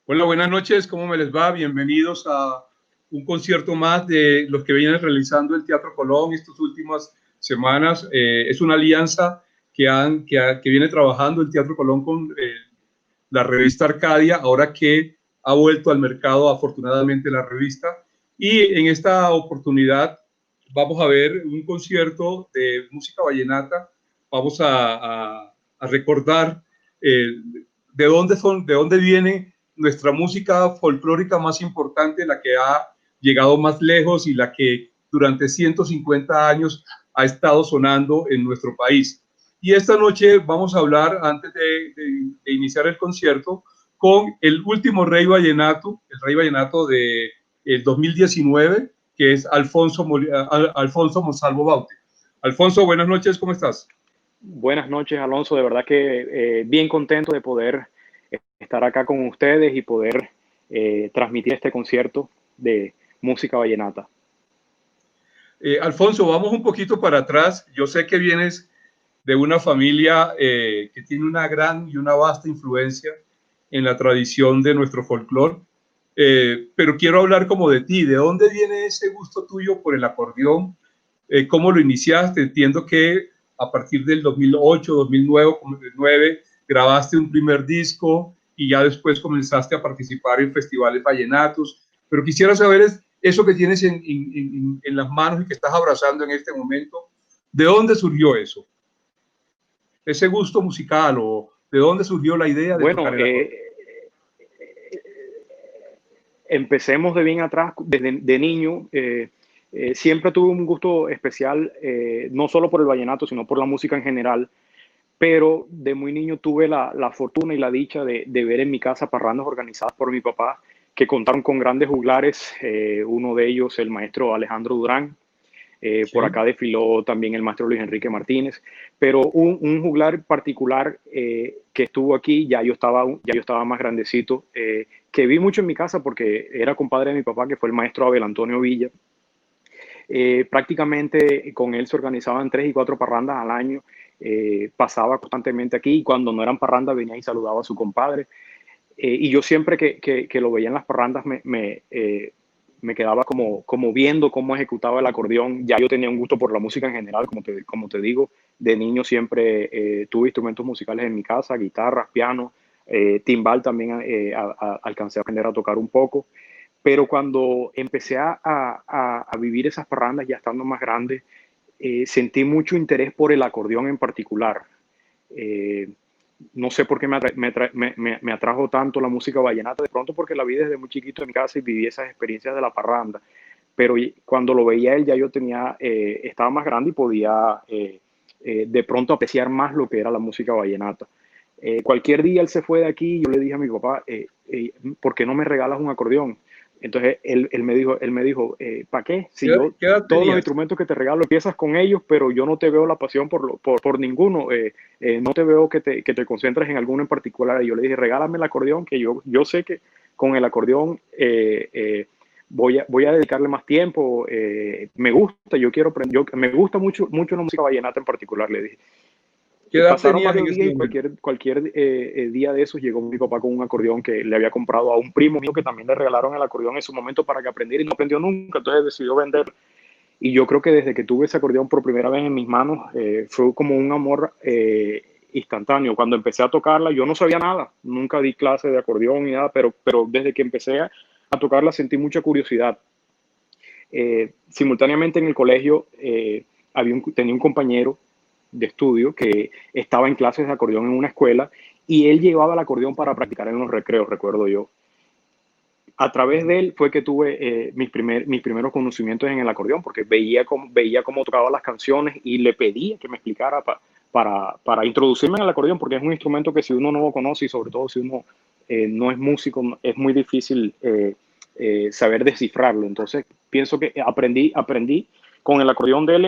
Hola, buenas noches, ¿cómo me les va? Bienvenidos a un concierto más de los que vienen realizando el Teatro Colón estas últimas semanas. Es una alianza que viene trabajando el Teatro Colón con la revista Arcadia, ahora que ha vuelto al mercado afortunadamente la revista. Y en esta oportunidad vamos a ver un concierto de música vallenata. Vamos a recordar eh, de dónde viene nuestra música folclórica más importante, la que ha llegado más lejos y la que durante 150 años ha estado sonando en nuestro país. Y esta noche vamos a hablar, antes de iniciar el concierto, con el último rey vallenato, el rey vallenato de el 2019, que es Alfonso Monsalvo Baute. Alfonso, buenas noches, ¿cómo estás? Buenas noches, Alonso. De verdad que bien contento de poder estar acá con ustedes y poder transmitir este concierto de música vallenata. Alfonso, vamos un poquito para atrás. Yo sé que vienes de una familia que tiene una gran y una vasta influencia en la tradición de nuestro folclore, pero quiero hablar como de ti. ¿De dónde viene ese gusto tuyo por el acordeón? ¿Cómo lo iniciaste? Entiendo que a partir del 2008, 2009 grabaste un primer disco y ya después comenzaste a participar en festivales vallenatos, pero quisiera saber eso que tienes en las manos y que estás abrazando en este momento, ¿de dónde surgió eso? Ese gusto musical, o de dónde surgió la idea de Bueno, tocar el acordeón. empecemos de bien atrás. Desde de niño siempre tuve un gusto especial, no solo por el vallenato, sino por la música en general. Pero de muy niño tuve la fortuna y la dicha de ver en mi casa parrandas organizadas por mi papá, que contaron con grandes juglares, uno de ellos el maestro Alejandro Durán. Por Sí. acá desfiló también el maestro Luis Enrique Martínez, pero un juglar particular que estuvo aquí, ya yo estaba más grandecito, que vi mucho en mi casa porque era compadre de mi papá, que fue el maestro Abel Antonio Villa. Prácticamente con él se organizaban 3 y 4 parrandas al año. Pasaba constantemente aquí y cuando no eran parrandas venía y saludaba a su compadre. Y yo siempre que lo veía en las parrandas me quedaba como viendo cómo ejecutaba el acordeón. Ya yo tenía un gusto por la música en general, como te digo. De niño siempre tuve instrumentos musicales en mi casa, guitarras, piano, timbal también alcancé a aprender a tocar un poco. Pero cuando empecé a vivir esas parrandas, ya estando más grande, sentí mucho interés por el acordeón en particular. Eh, no sé por qué me atrajo tanto la música vallenata, de pronto porque la vi desde muy chiquito en mi casa y viví esas experiencias de la parranda. Pero cuando lo veía él, ya yo estaba más grande y podía de pronto apreciar más lo que era la música vallenata. Cualquier día él se fue de aquí y yo le dije a mi papá, ¿por qué no me regalas un acordeón? Entonces él me dijo, ¿para qué? Si yo ¿Qué edad todos los tenías? instrumentos que te regalo empiezas con ellos, pero yo no te veo la pasión por ninguno, no te veo que te concentres en alguno en particular. Y yo le dije, regálame el acordeón, que yo sé que con el acordeón voy a dedicarle más tiempo, me gusta, yo quiero aprender, me gusta mucho la música vallenata en particular, le dije. ¿Qué edad Pasaron tenías en varios ese días y momento? cualquier día de esos llegó mi papá con un acordeón que le había comprado a un primo mío que también le regalaron el acordeón en su momento para que aprendiera y no aprendió nunca, entonces decidió vender. Y yo creo que desde que tuve ese acordeón por primera vez en mis manos, fue como un amor instantáneo. Cuando empecé a tocarla, yo no sabía nada, nunca di clase de acordeón ni nada, pero desde que empecé a tocarla sentí mucha curiosidad. Simultáneamente en el colegio tenía un compañero de estudio que estaba en clases de acordeón en una escuela y él llevaba el acordeón para practicar en los recreos, recuerdo yo. A través de él fue que tuve mis primeros conocimientos en el acordeón, porque veía cómo tocaba las canciones y le pedía que me explicara para introducirme en el acordeón, porque es un instrumento que si uno no lo conoce y sobre todo si uno no es músico, es muy difícil saber descifrarlo. Entonces, pienso que aprendí con el acordeón de él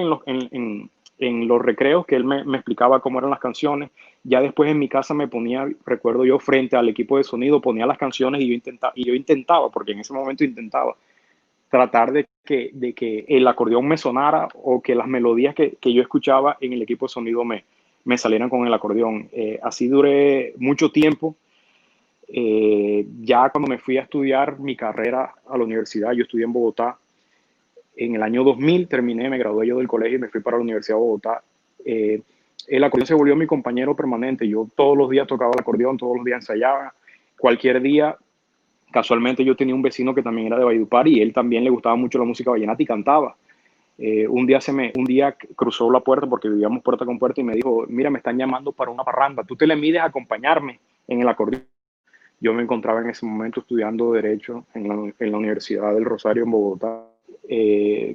en los recreos, que él me explicaba cómo eran las canciones. Ya después en mi casa me ponía, recuerdo yo, frente al equipo de sonido, ponía las canciones y yo intentaba, porque en ese momento intentaba, tratar de que el acordeón me sonara o que las melodías que yo escuchaba en el equipo de sonido me salieran con el acordeón. Así duré mucho tiempo. Ya cuando me fui a estudiar mi carrera a la universidad, yo estudié en Bogotá. En el año 2000 terminé, me gradué yo del colegio y me fui para la Universidad de Bogotá. Eh, el acordeón se volvió mi compañero permanente. Yo todos los días tocaba el acordeón, todos los días ensayaba. Cualquier día, casualmente yo tenía un vecino que también era de Valledupar y él también le gustaba mucho la música vallenata y cantaba. Un día cruzó la puerta porque vivíamos puerta con puerta y me dijo, mira, me están llamando para una parranda, tú te le mides a acompañarme en el acordeón. Yo me encontraba en ese momento estudiando Derecho en la Universidad del Rosario en Bogotá,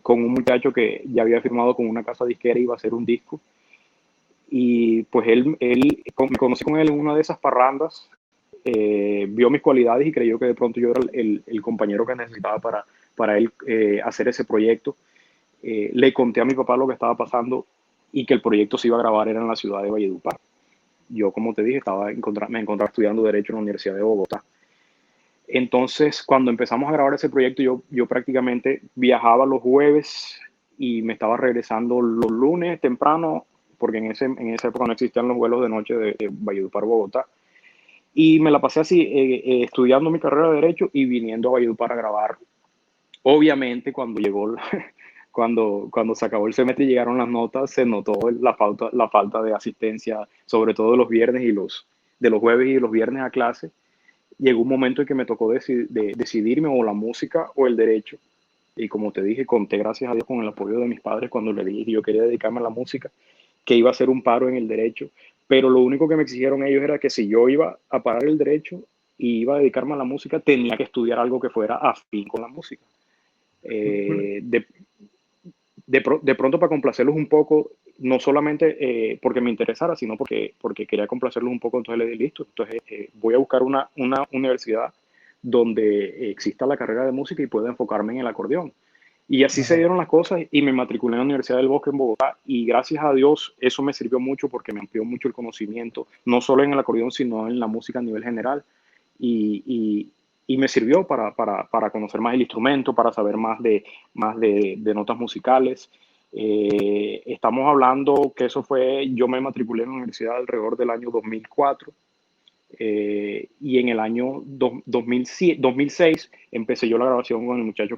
con un muchacho que ya había firmado con una casa disquera y iba a hacer un disco. Y pues me conocí con él en una de esas parrandas, vio mis cualidades y creyó que de pronto yo era el compañero que necesitaba para él hacer ese proyecto. Le conté a mi papá lo que estaba pasando y que el proyecto se iba a grabar era en la ciudad de Valledupar. Yo, como te dije, me encontraba estudiando Derecho en la Universidad de Bogotá. Entonces, cuando empezamos a grabar ese proyecto, yo prácticamente viajaba los jueves y me estaba regresando los lunes temprano, porque en esa época no existían los vuelos de noche de Valledupar a Bogotá. Y me la pasé así, estudiando mi carrera de Derecho y viniendo a Valledupar a grabar. Obviamente, cuando se acabó el semestre y llegaron las notas, se notó la falta de asistencia, sobre todo de los viernes de los jueves y de los viernes a clase. Llegó un momento en que me tocó decidirme o la música o el derecho. Y como te dije, conté gracias a Dios con el apoyo de mis padres cuando le dije que yo quería dedicarme a la música, que iba a hacer un paro en el derecho. Pero lo único que me exigieron ellos era que si yo iba a parar el derecho y iba a dedicarme a la música, tenía que estudiar algo que fuera afín con la música. Bueno, Eh, de, de pronto para complacerlos un poco, no solamente porque me interesara, sino porque quería complacerlos un poco, entonces le dije, listo, entonces voy a buscar una universidad donde exista la carrera de música y pueda enfocarme en el acordeón. Y así se ajá. dieron las cosas y me matriculé en la Universidad del Bosque en Bogotá y gracias a Dios eso me sirvió mucho porque me amplió mucho el conocimiento, no solo en el acordeón, sino en la música a nivel general. Y, y me sirvió para conocer más el instrumento, para saber más de notas musicales. Estamos hablando que eso fue, yo me matriculé en la universidad alrededor del año 2004 y en el año 2006 empecé yo la grabación con el muchacho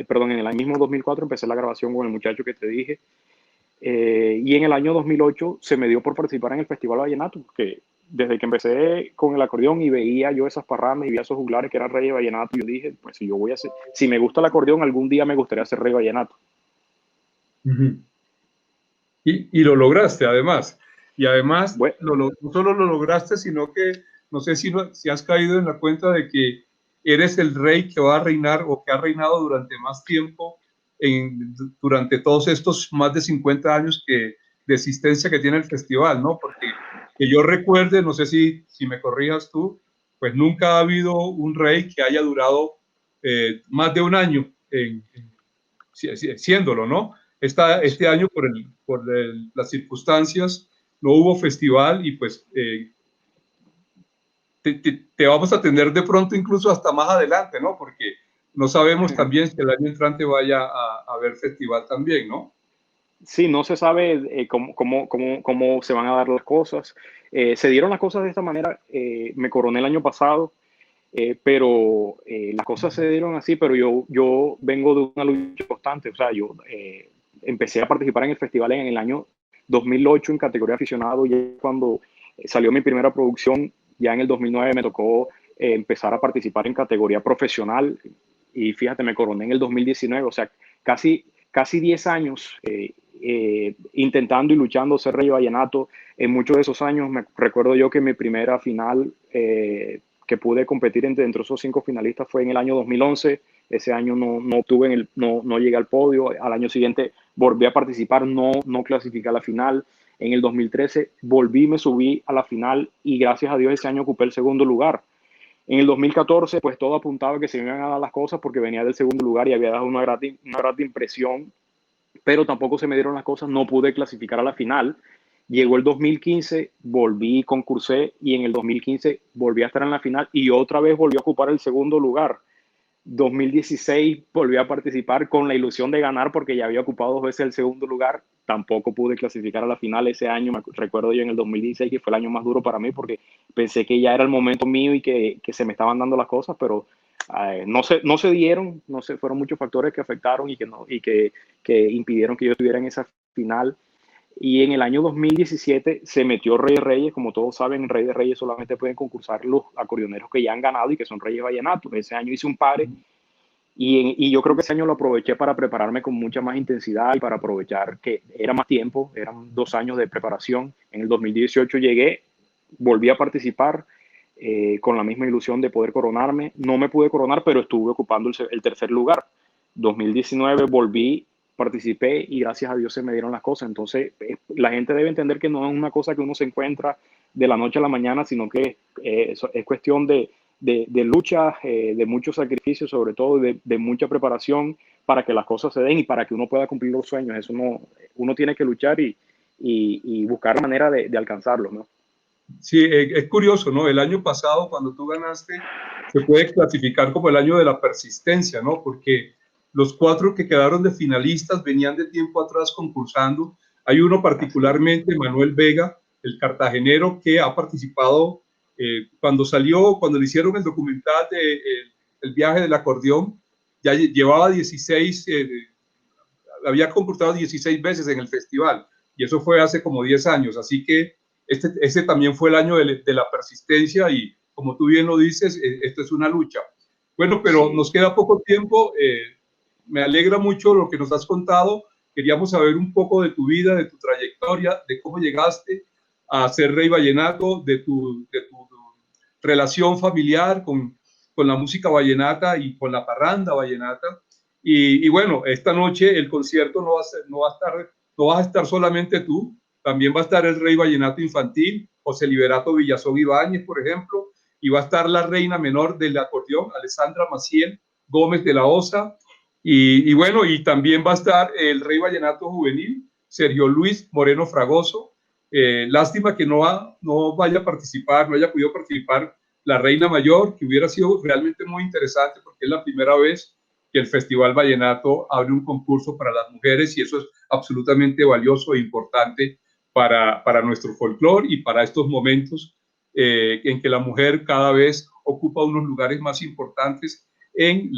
perdón, en el mismo 2004 empecé la grabación con el muchacho que te dije. Y en el año 2008 se me dio por participar en el Festival Vallenato, que desde que empecé con el acordeón y veía yo esas parrandas y veía esos juglares que eran rey de vallenato, yo dije, pues si yo voy a hacer, si me gusta el acordeón, algún día me gustaría ser rey vallenato. Ujú. Y lo lograste además. Y además, Bueno, no solo lo lograste, sino que no sé si has caído en la cuenta de que eres el rey que va a reinar o que ha reinado durante más tiempo durante todos estos más de 50 años de existencia que tiene el festival, ¿no? Porque que yo recuerde, no sé si me corrijas tú, pues nunca ha habido un rey que haya durado más de un año siéndolo, ¿no? Este año, las circunstancias, no hubo festival y pues te vamos a tener de pronto incluso hasta más adelante, ¿no? Porque no sabemos también si el año entrante vaya a haber festival también, ¿no? sí, no se sabe cómo se van a dar las cosas. Se dieron las cosas de esta manera. Me coroné el año pasado, pero las cosas se dieron así, pero yo vengo de una lucha constante. O sea, yo empecé a participar en el festival en el año 2008 en categoría aficionado, ya cuando salió mi primera producción, ya en el 2009 me tocó empezar a participar en categoría profesional y fíjate, me coroné en el 2019, o sea, casi 10 años intentando y luchando ser rey vallenato. En muchos de esos años me recuerdo yo que mi primera final que pude competir entre esos 5 finalistas fue en el año 2011. Ese año no llegué al podio. Al año siguiente volví a participar, no clasifiqué a la final. En el 2013 volví, me subí a la final y gracias a Dios ese año ocupé el segundo lugar. En el 2014, pues todo apuntaba a que se me iban a dar las cosas porque venía del segundo lugar y había dado una grata impresión, pero tampoco se me dieron las cosas, no pude clasificar a la final. Llegó el 2015, volví, concursé y en el 2015 volví a estar en la final y otra vez volví a ocupar el segundo lugar. 2016 volví a participar con la ilusión de ganar porque ya había ocupado 2 veces el segundo lugar, tampoco pude clasificar a la final ese año. Recuerdo yo en el 2016 que fue el año más duro para mí porque pensé que ya era el momento mío y que se me estaban dando las cosas, pero no se dieron, no se, fueron muchos factores que afectaron que impidieron que yo estuviera en esa final. Y en el año 2017 se metió Rey de Reyes. Como todos saben, en Rey de Reyes solamente pueden concursar los acordeoneros que ya han ganado y que son Reyes Vallenatos. Ese año hice un pare y yo creo que ese año lo aproveché para prepararme con mucha más intensidad y para aprovechar que era más tiempo, eran 2 años de preparación. En el 2018 llegué, volví a participar con la misma ilusión de poder coronarme. No me pude coronar, pero estuve ocupando el tercer lugar. 2019 volví, participé y gracias a Dios se me dieron las cosas. Entonces, la gente debe entender que no es una cosa que uno se encuentra de la noche a la mañana, sino que es cuestión de lucha, de mucho sacrificio, sobre todo de mucha preparación para que las cosas se den y para que uno pueda cumplir los sueños. Eso no, uno tiene que luchar y buscar la manera de alcanzarlo, ¿no? Sí, es curioso, ¿no? El año pasado, cuando tú ganaste, se puede clasificar como el año de la persistencia, ¿no? Porque los 4 que quedaron de finalistas venían de tiempo atrás concursando. Hay uno particularmente, Manuel Vega, el cartagenero, que ha participado cuando le hicieron el documental de el viaje del acordeón, ya llevaba 16, había concursado 16 veces en el festival, y eso fue hace como 10 años, así que este también fue el año de la persistencia y como tú bien lo dices, esto es una lucha. Bueno, pero sí, nos queda poco tiempo. Me alegra mucho lo que nos has contado. Queríamos saber un poco de tu vida, de tu trayectoria, de cómo llegaste a ser Rey Vallenato, de tu relación familiar con la música vallenata y con la parranda vallenata. Y bueno, esta noche el concierto no vas a estar solamente tú, también va a estar el Rey Vallenato Infantil, José Liberato Villazón Ibáñez, por ejemplo, y va a estar la reina menor del acordeón, Alessandra Maciel Gómez de la Osa, y bueno, y también va a estar el Rey Vallenato Juvenil, Sergio Luis Moreno Fragoso. Lástima que no vaya a participar, no haya podido participar la reina mayor, que hubiera sido realmente muy interesante porque es la primera vez que el Festival Vallenato abre un concurso para las mujeres y eso es absolutamente valioso e importante para nuestro folclore y para estos momentos en que la mujer cada vez ocupa unos lugares más importantes en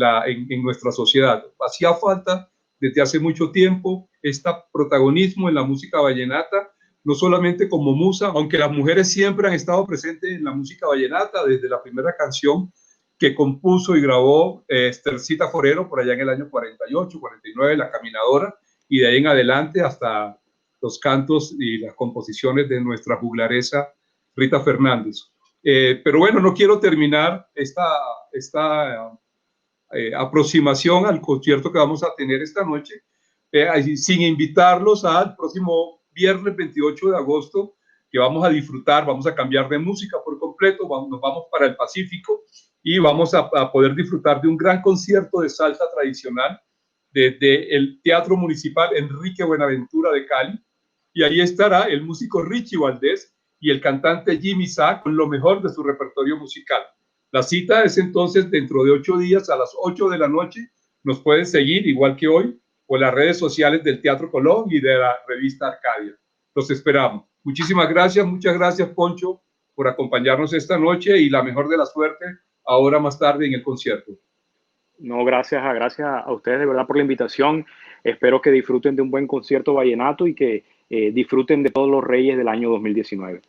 nuestra sociedad. Hacía falta desde hace mucho tiempo este protagonismo en la música vallenata, no solamente como musa, aunque las mujeres siempre han estado presentes en la música vallenata, desde la primera canción que compuso y grabó Esthercita Forero por allá en el año 48, 49, La Caminadora, y de ahí en adelante hasta los cantos y las composiciones de nuestra juglaresa Rita Fernández. Pero bueno, no quiero terminar esta aproximación al concierto que vamos a tener esta noche sin invitarlos al próximo viernes 28 de agosto, que vamos a disfrutar, vamos a cambiar de música por completo, nos vamos para el Pacífico y vamos a poder disfrutar de un gran concierto de salsa tradicional desde el Teatro Municipal Enrique Buenaventura de Cali, y ahí estará el músico Richie Valdés y el cantante Jimmy Sá con lo mejor de su repertorio musical. La cita es entonces dentro de 8 días a las 8 de la noche. Nos pueden seguir, igual que hoy, por las redes sociales del Teatro Colón y de la revista Arcadia. Los esperamos. Muchísimas gracias, muchas gracias, Poncho, por acompañarnos esta noche y la mejor de la suerte ahora más tarde en el concierto. No, gracias a ustedes de verdad por la invitación. Espero que disfruten de un buen concierto vallenato y que disfruten de todos los reyes del año 2019.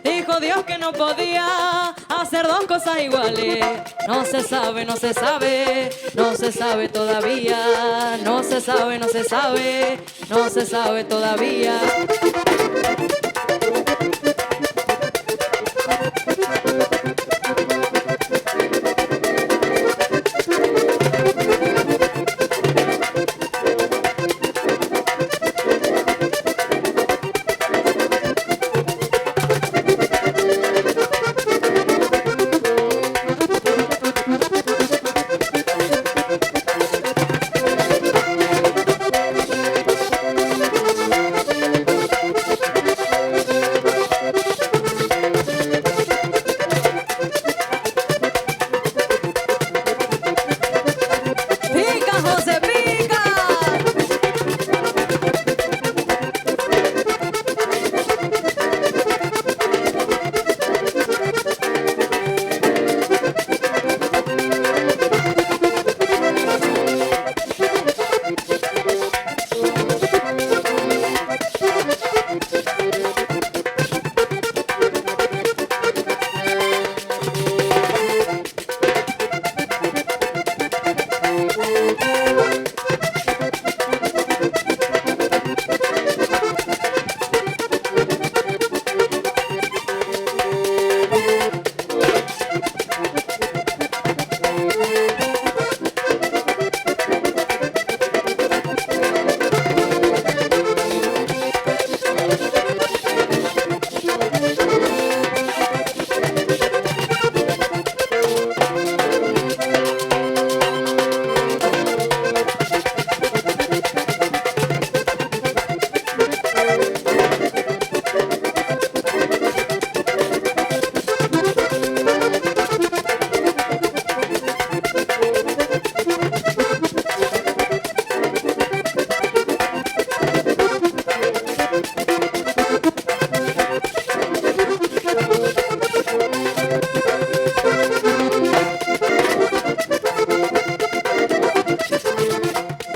Dijo Dios que no podía hacer hacer dos cosas iguales. No se sabe, no se sabe, no se sabe todavía. No se sabe, no se sabe, no se sabe todavía. ¡Pica, José, pica!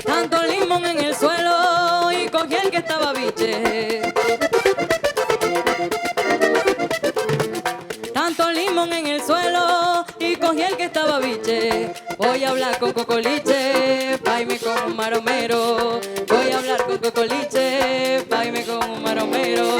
Tanto limón en el suelo y cogí el que estaba biche. Tanto limón en el suelo y cogí el que estaba biche. Voy a hablar con Cocoliche, pa' irme con un maromero. Voy a hablar con Cocoliche, pa' irme con un maromero.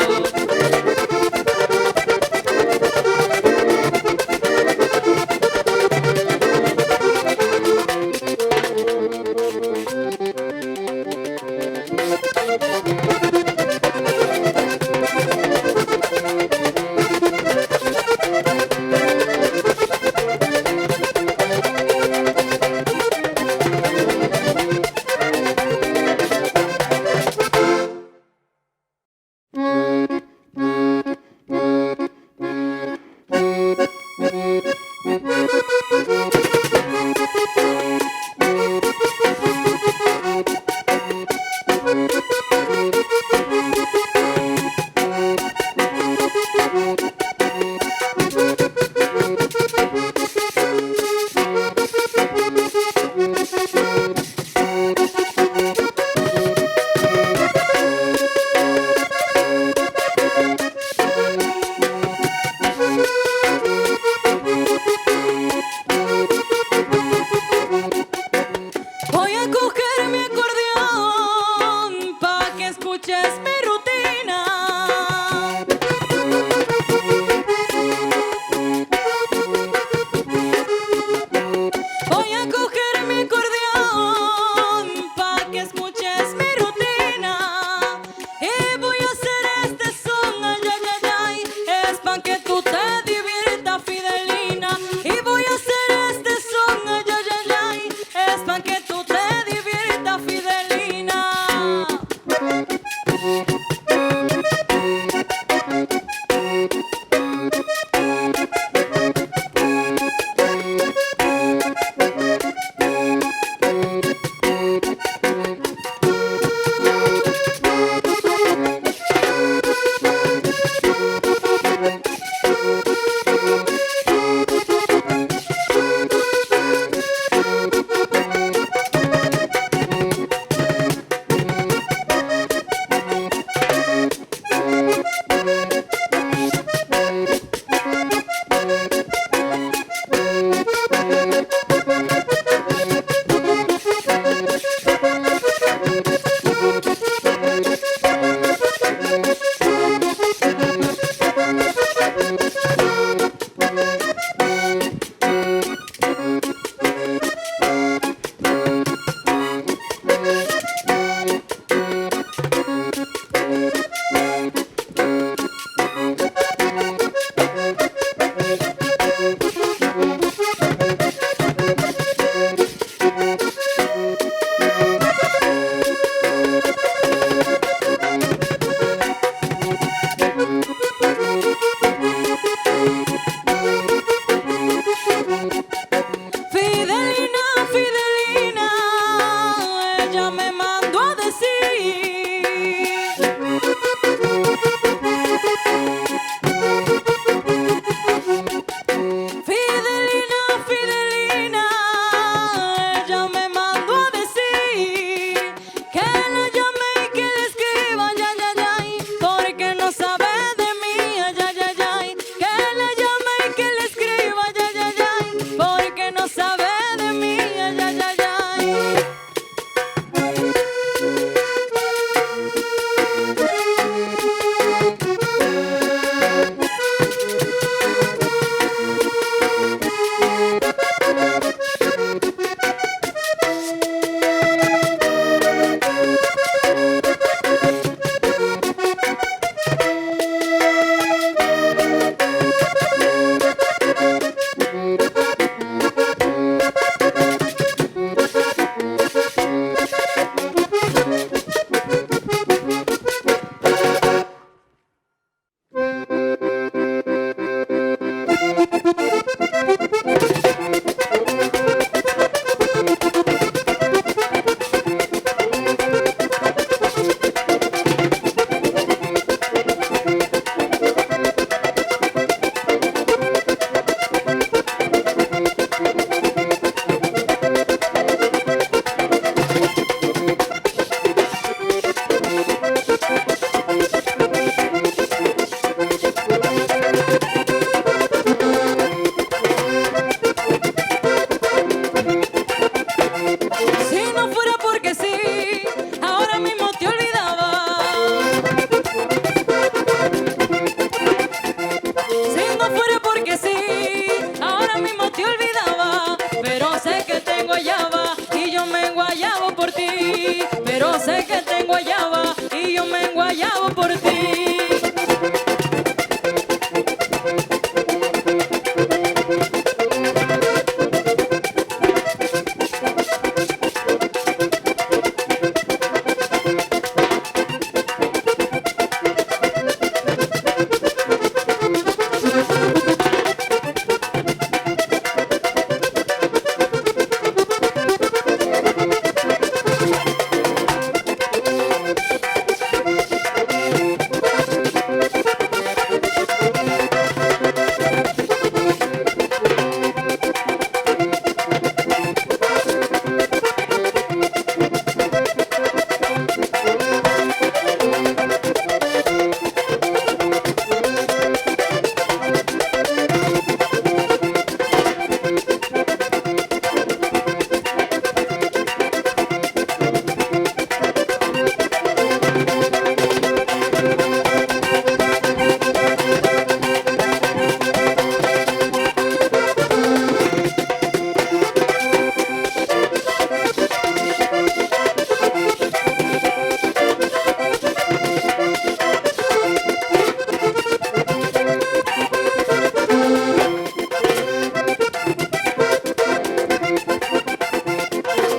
Yo sé que te enguayaba y yo me enguayabo por ti.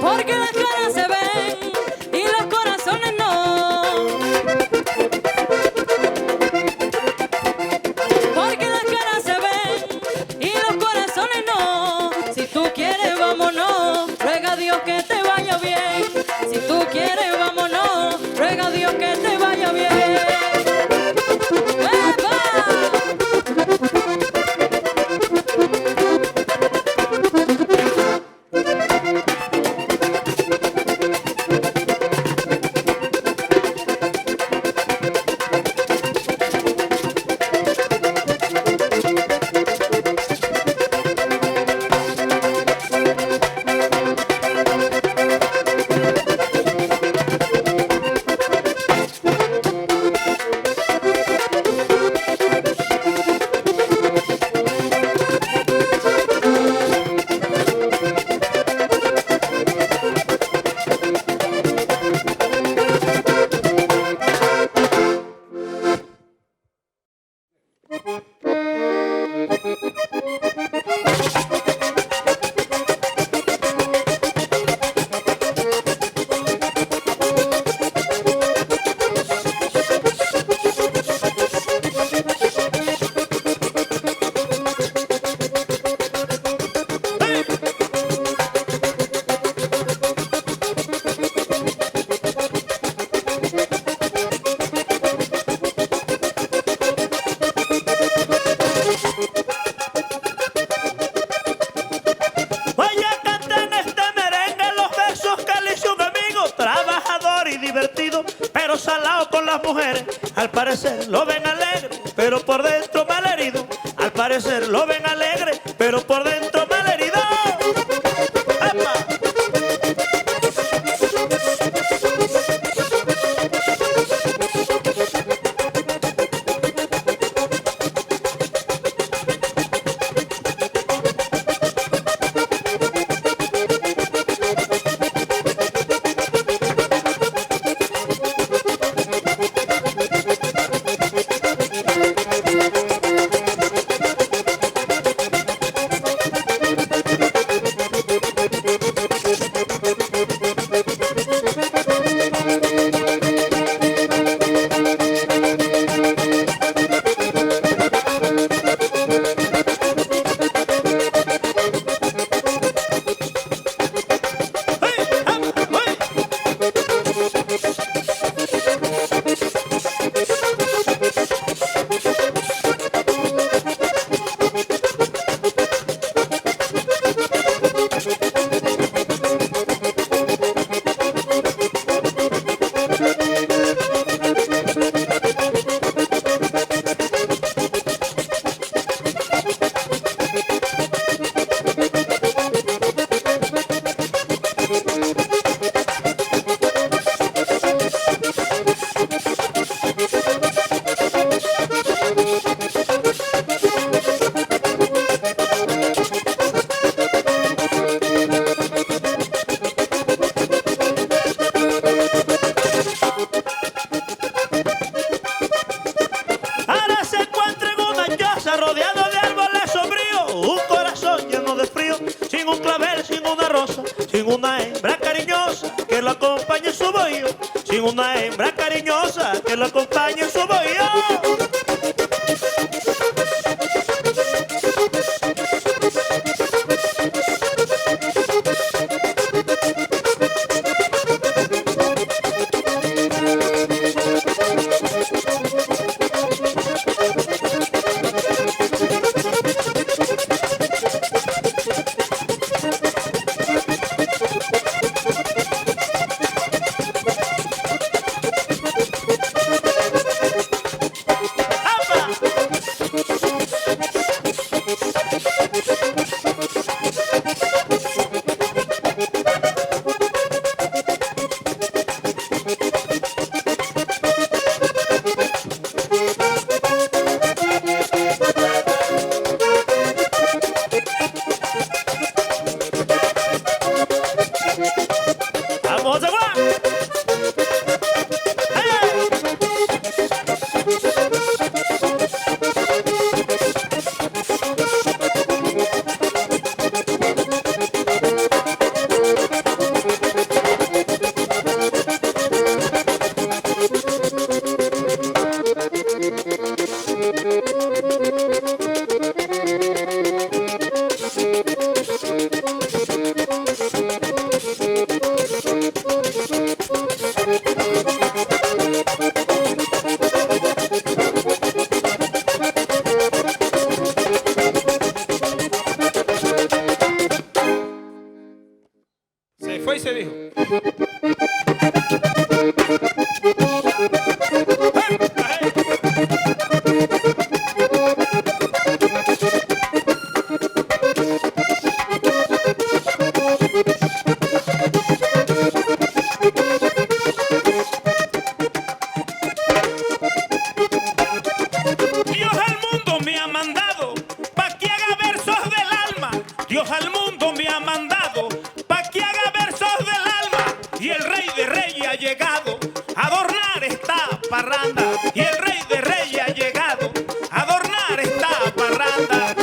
Porque las caras se ven y los corazones no. Porque las caras se ven y los corazones no. Si tú quieres, vámonos, ruega a Dios que te vaya bien. Si tú quieres, vámonos, ruega a Dios que te vaya bien. ¡Epa! Voy a cantar en este merengue los versos que le hizo un amigo, trabajador y divertido, pero salado con las mujeres. Al parecer lo ven alegre, pero por dentro malherido. Al parecer lo ven alegre, pero por dentro malherido. ¡Epa! una hembra cariñosa que lo acompañe en su bohío, sin una hembra cariñosa que lo acompañe en su bohío. Vamos a jugar. Se fue y se dijo. Dios al mundo me ha mandado pa' que haga versos del alma. Dios al mundo me ha mandado pa' que haga versos del alma. Y el rey de reyes ha llegado a adornar esta parranda. Y el rey de reyes ha llegado a adornar esta parranda.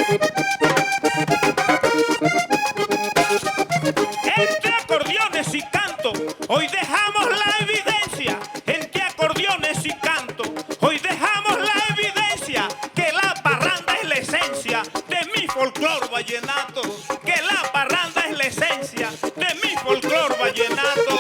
Entre acordeones y canto, hoy dejamos la evidencia. Entre acordeones y canto, hoy dejamos la evidencia que la parranda es la esencia de mi folclor vallenato. Que la parranda es la esencia de mi folclor vallenato.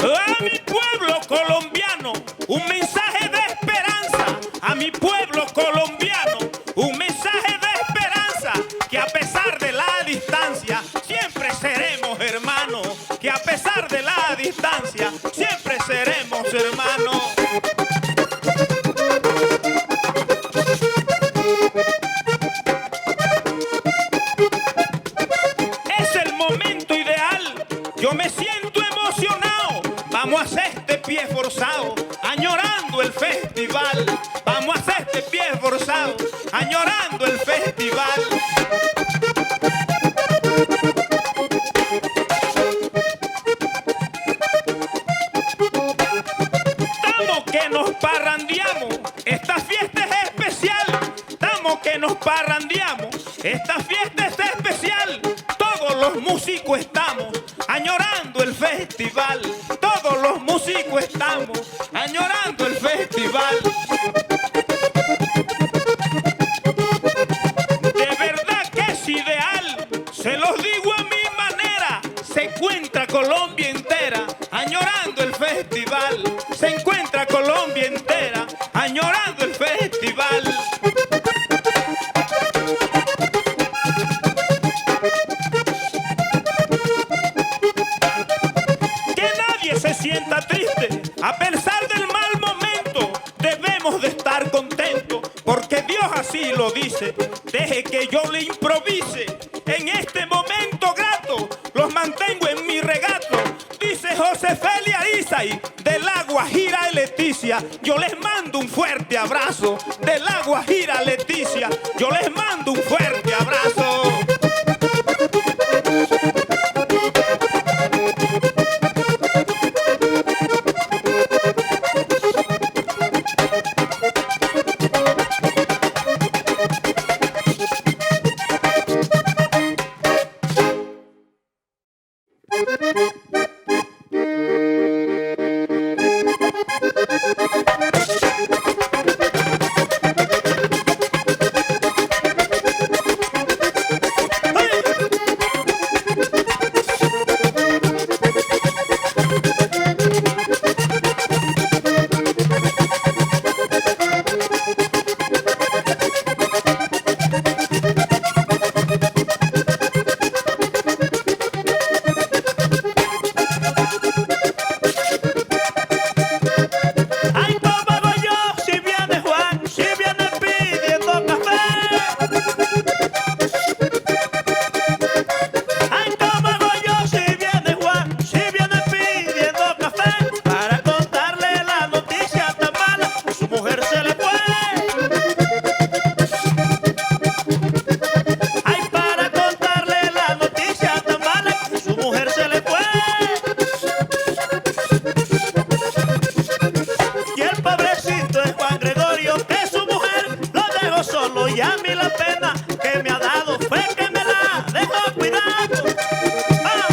A mi pueblo colombiano, un mensaje de esperanza. A mi pueblo colombiano, un mensaje de esperanza. Que a pesar de la distancia, siempre seremos hermanos. Que a pesar de la distancia, siempre seremos hermanos. Es el momento ideal, yo me siento emocionado. Vamos a hacer este pie forzado, añorando el festival. Vamos a hacer este pie forzado, añorando el festival. Estamos que nos parrandeamos, esta fiesta es especial. Estamos que nos parrandeamos, esta fiesta es especial. Todos los músicos estamos añorando el festival. Todos los músicos estamos añorando el festival. De verdad que es ideal, se los digo a mi manera. Se encuentra Colombia entera añorando el festival. Se encuentra Colombia entera añorando el festival. Que nadie se sienta triste a pesar del mal momento. Debemos de estar contentos porque Dios así lo dice. Deje que yo le improvise en este momento grato. Los mantengo en mi regato. Dice José Feli Arizay de la Guajira Leticia. Yo les mando un fuerte abrazo. De la Guajira Leticia, yo les mando un fuerte abrazo. Ay, ¿cómo hago yo si viene Juan, si viene pidiendo café? Ay, ¿cómo hago yo si viene Juan, si viene pidiendo café? Para contarle la noticia tan mala, su mujer se le fue. Ay, para contarle la noticia tan mala, su mujer se le fue. Y el pobrecito es Juan Gregorio, que su mujer lo dejó solo. Y a mí la pena que me ha dado fue que me la dejó cuidando. Ah.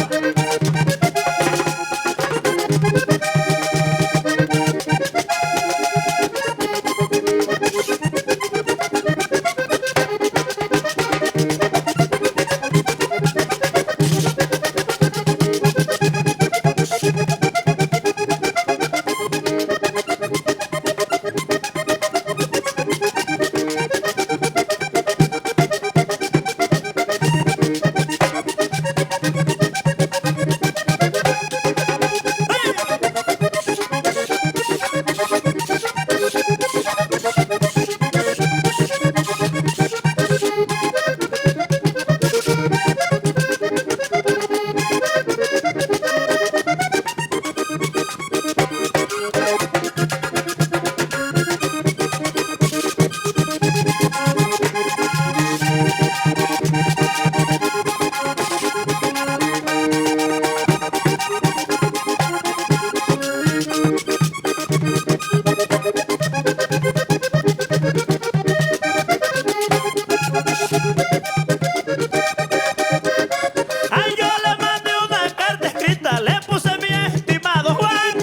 Ay, yo le mandé una carta escrita, le puse mi estimado Juan.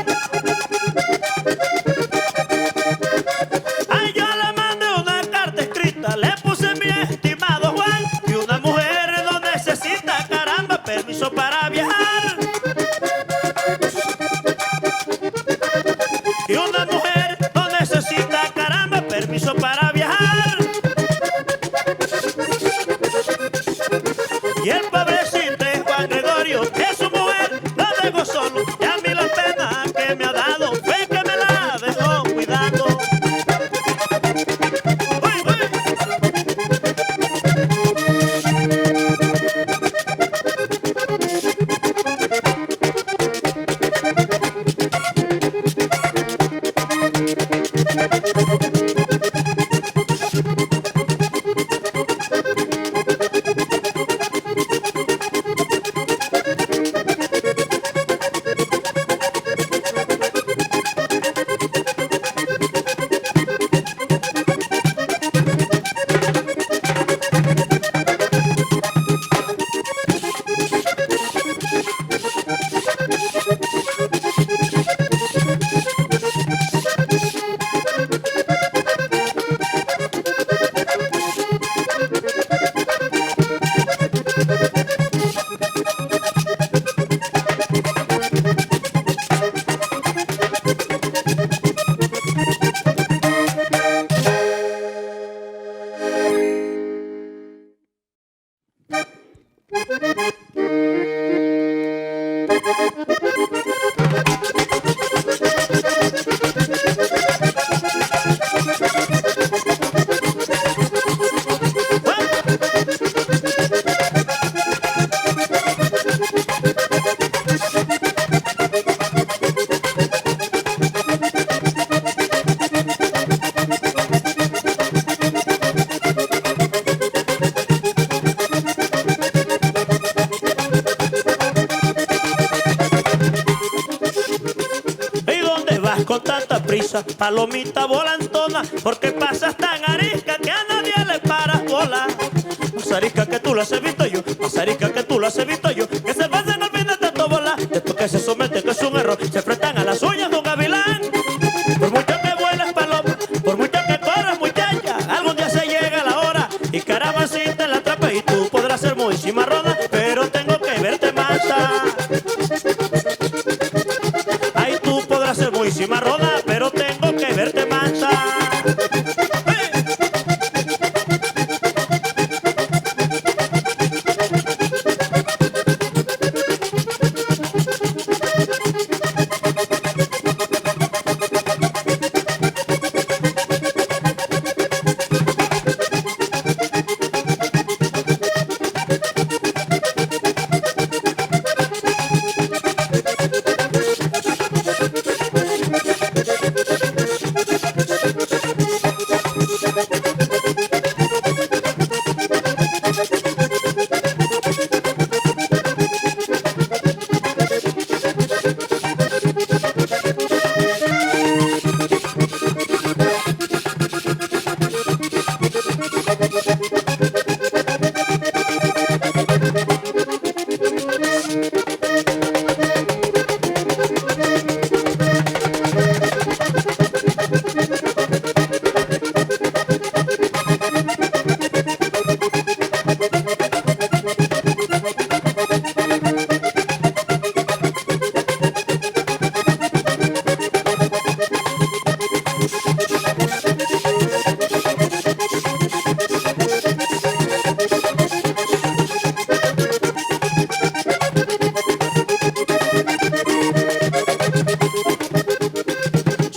Ay, yo le mandé una carta escrita, le puse mi estimado Juan. Y una mujer no necesita, caramba, permiso para viajar. Y una mujer no necesita, caramba, permiso para viajar. Y el pobrecito es Juan Gregorio, que su mujer lo dejó solo. Y a mí la pena que me ha dado fue que me la dejó cuidando. Uy, uy. con tanta prisa, palomita volantona, porque pasas tan arisca que a nadie le paras bola. Más arisca que tú las he visto yo, más arisca que tú las he visto yo, que se pasen al fin de tanto Ay, tú podrás ser muy cimarrona, pero tengo que verte mansa.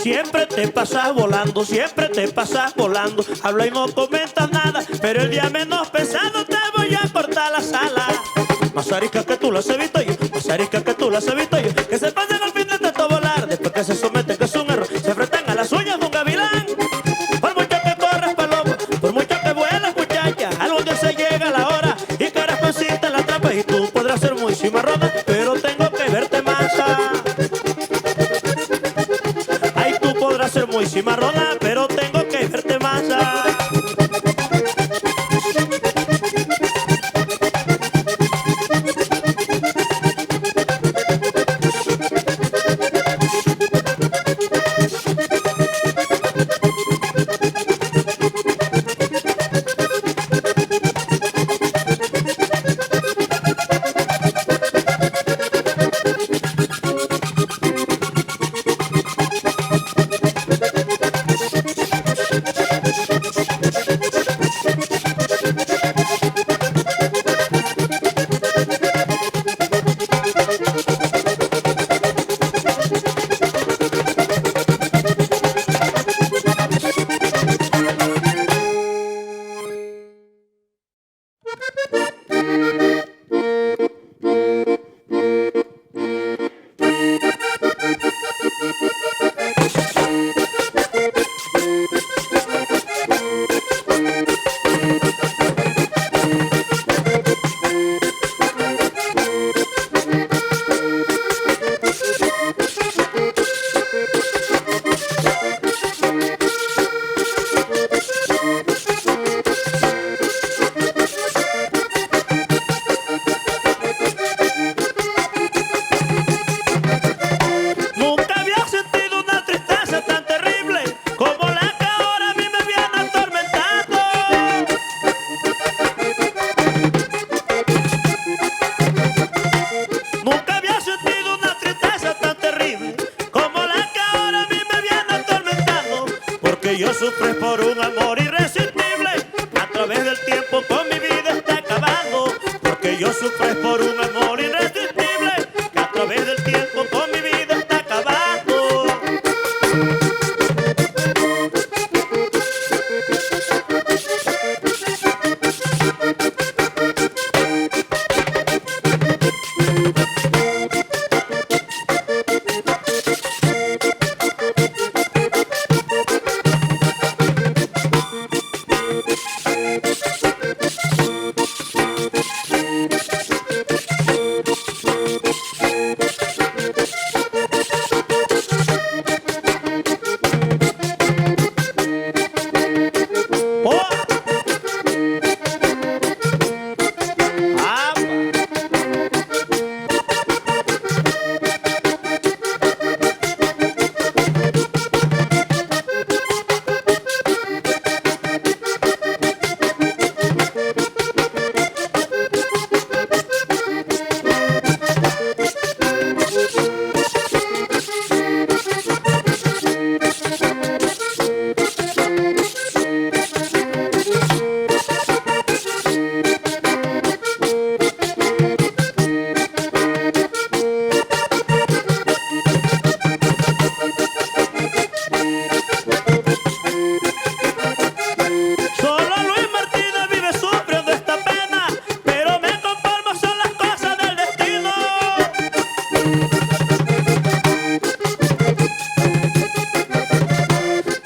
Siempre te pasas volando, siempre te pasas volando. Habla y no comentas nada, pero el día menos pensado te voy a cortar las alas. Más arisca que tú las he visto yo, más arisca que tú las he visto yo. Que se pasen al fin de tanto volar, después que se someten que es un error. Se enfrentan a las uñas de un gavilán. Por mucho que corras paloma, por mucho que vuelas muchacha, algún día se llega la hora y caras consiste en la trampa. Y tú podrás ser muy cimarrona, pero tengo que verte mansa. Ay, tú podrás ser muy cimarrona, pero tengo que verte mansa.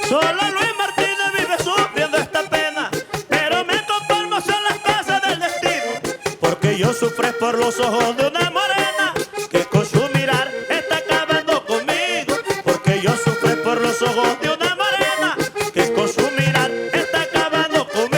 Solo Luis Martínez vive sufriendo esta pena, pero me conformo son las cosas del destino, porque yo sufro por los ojos de una morena que con su mirar está acabando conmigo, porque yo sufro por los ojos de una morena que con su mirar está acabando conmigo.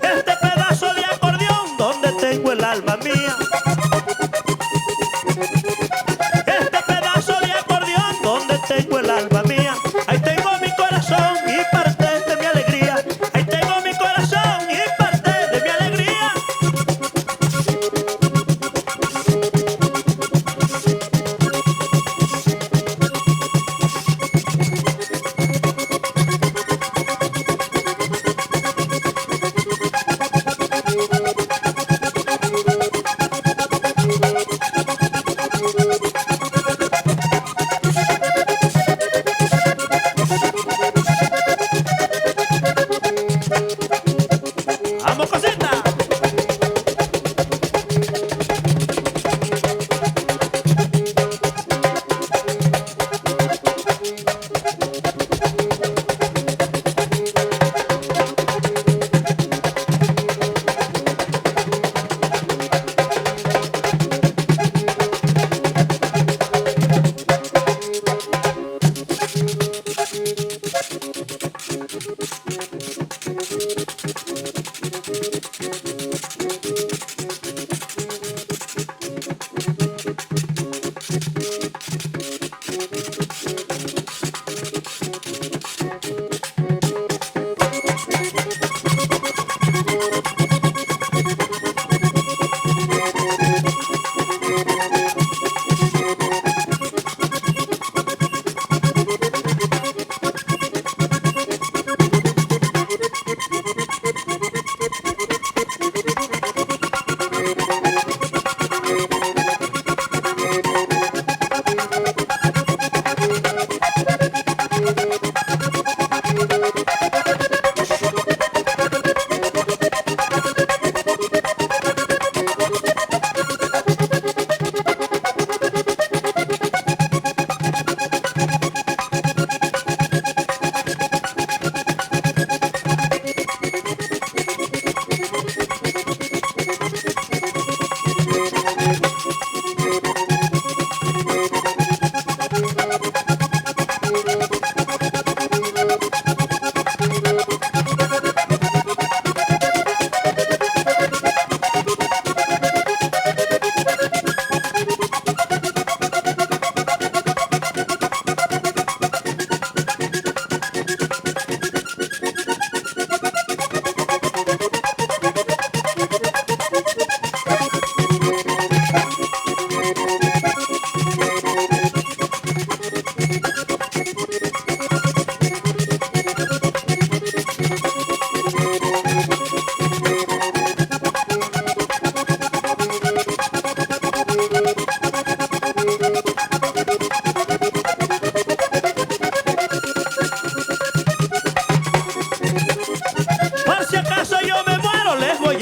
Este pedazo de acordeón donde tengo el alma mía. Este pedazo de acordeón donde tengo el alma mía.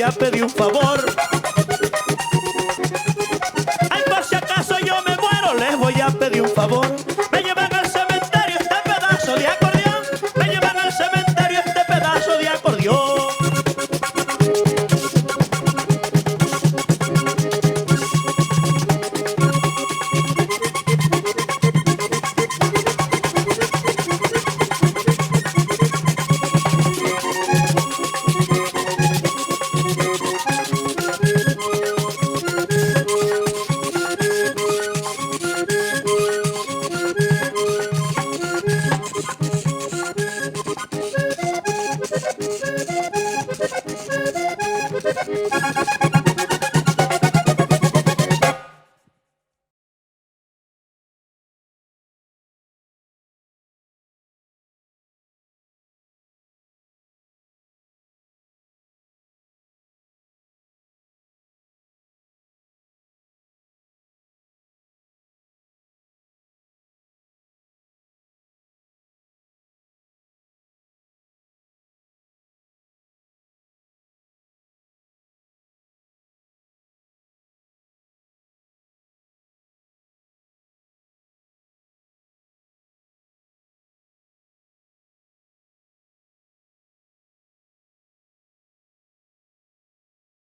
voy a pedir un favor. Ay, por si acaso yo me muero, les voy a pedir un favor. Me llevan al cementerio este pedazo de acordeón. Me llevan al cementerio este pedazo de acordeón.